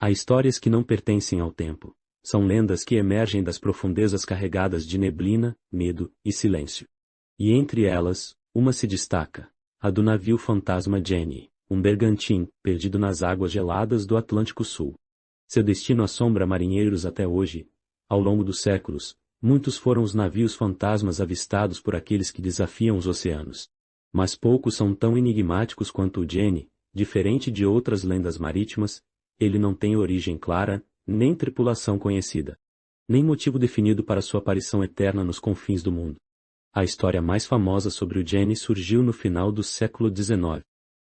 Há histórias que não pertencem ao tempo. São lendas que emergem das profundezas carregadas de neblina, medo e silêncio. E entre elas, uma se destaca, a do navio fantasma Jenny, um bergantim, perdido nas águas geladas do Atlântico Sul. Seu destino assombra marinheiros até hoje. Ao longo dos séculos, muitos foram os navios fantasmas avistados por aqueles que desafiam os oceanos. Mas poucos são tão enigmáticos quanto o Jenny. Diferente de outras lendas marítimas, ele não tem origem clara, nem tripulação conhecida, nem motivo definido para sua aparição eterna nos confins do mundo. A história mais famosa sobre o Jenny surgiu no final do século XIX.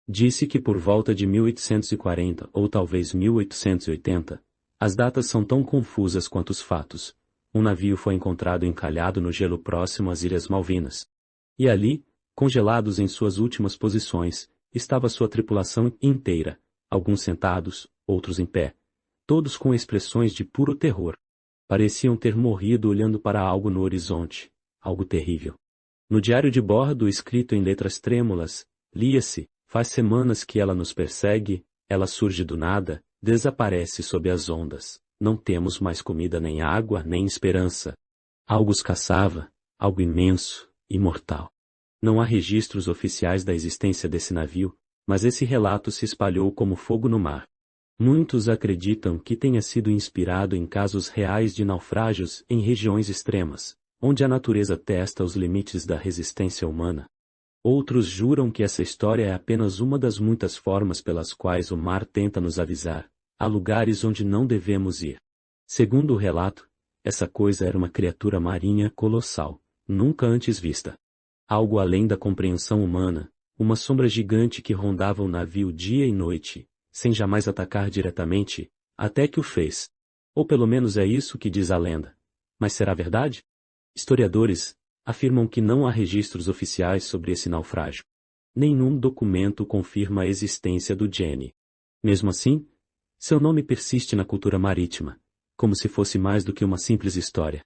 Disse que por volta de 1840 ou talvez 1880, as datas são tão confusas quanto os fatos. Um navio foi encontrado encalhado no gelo próximo às Ilhas Malvinas. E ali, congelados em suas últimas posições, estava sua tripulação inteira, alguns sentados, outros em pé, todos com expressões de puro terror. Pareciam ter morrido olhando para algo no horizonte, algo terrível. No diário de bordo, escrito em letras trêmulas, lia-se: faz semanas que ela nos persegue, ela surge do nada, desaparece sob as ondas, não temos mais comida nem água nem esperança. Algo os caçava, algo imenso, imortal. Não há registros oficiais da existência desse navio, mas esse relato se espalhou como fogo no mar. Muitos acreditam que tenha sido inspirado em casos reais de naufrágios em regiões extremas, onde a natureza testa os limites da resistência humana. Outros juram que essa história é apenas uma das muitas formas pelas quais o mar tenta nos avisar: há lugares onde não devemos ir. Segundo o relato, essa coisa era uma criatura marinha colossal, nunca antes vista. Algo além da compreensão humana, uma sombra gigante que rondava o navio dia e noite, sem jamais atacar diretamente, até que o fez. Ou pelo menos é isso que diz a lenda. Mas será verdade? Historiadores afirmam que não há registros oficiais sobre esse naufrágio. Nenhum documento confirma a existência do Jenny. Mesmo assim, seu nome persiste na cultura marítima, como se fosse mais do que uma simples história.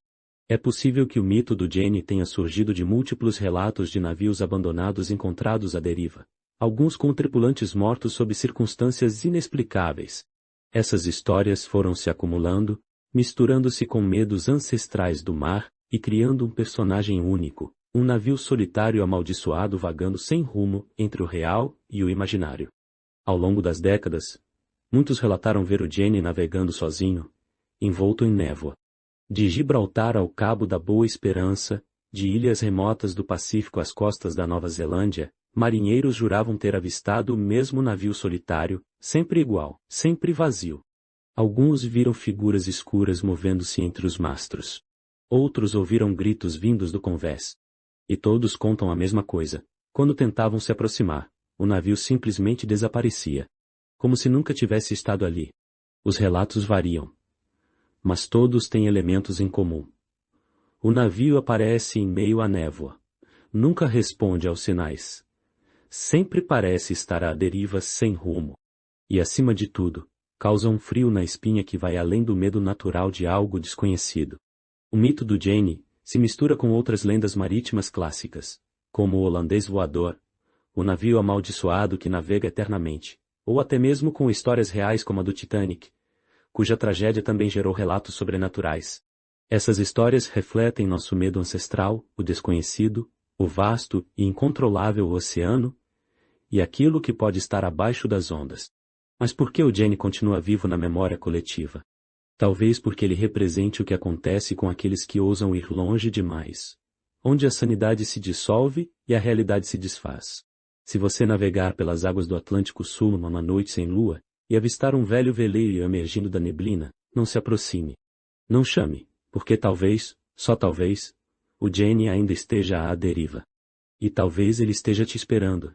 É possível que o mito do Jenny tenha surgido de múltiplos relatos de navios abandonados encontrados à deriva, alguns com tripulantes mortos sob circunstâncias inexplicáveis. Essas histórias foram se acumulando, misturando-se com medos ancestrais do mar, e criando um personagem único, um navio solitário amaldiçoado vagando sem rumo entre o real e o imaginário. Ao longo das décadas, muitos relataram ver o Jenny navegando sozinho, envolto em névoa. De Gibraltar ao Cabo da Boa Esperança, de ilhas remotas do Pacífico às costas da Nova Zelândia, marinheiros juravam ter avistado o mesmo navio solitário, sempre igual, sempre vazio. Alguns viram figuras escuras movendo-se entre os mastros. Outros ouviram gritos vindos do convés. E todos contam a mesma coisa: quando tentavam se aproximar, o navio simplesmente desaparecia, como se nunca tivesse estado ali. Os relatos variam, mas todos têm elementos em comum. O navio aparece em meio à névoa. Nunca responde aos sinais. Sempre parece estar à deriva sem rumo. E acima de tudo, causa um frio na espinha que vai além do medo natural de algo desconhecido. O mito do Jenny se mistura com outras lendas marítimas clássicas, como o holandês voador, o navio amaldiçoado que navega eternamente, ou até mesmo com histórias reais como a do Titanic, cuja tragédia também gerou relatos sobrenaturais. Essas histórias refletem nosso medo ancestral, o desconhecido, o vasto e incontrolável oceano, e aquilo que pode estar abaixo das ondas. Mas por que o Jenny continua vivo na memória coletiva? Talvez porque ele represente o que acontece com aqueles que ousam ir longe demais, onde a sanidade se dissolve e a realidade se desfaz. Se você navegar pelas águas do Atlântico Sul numa noite sem lua, e avistar um velho veleiro emergindo da neblina, não se aproxime. Não chame, porque talvez, só talvez, o Jenny ainda esteja à deriva. E talvez ele esteja te esperando,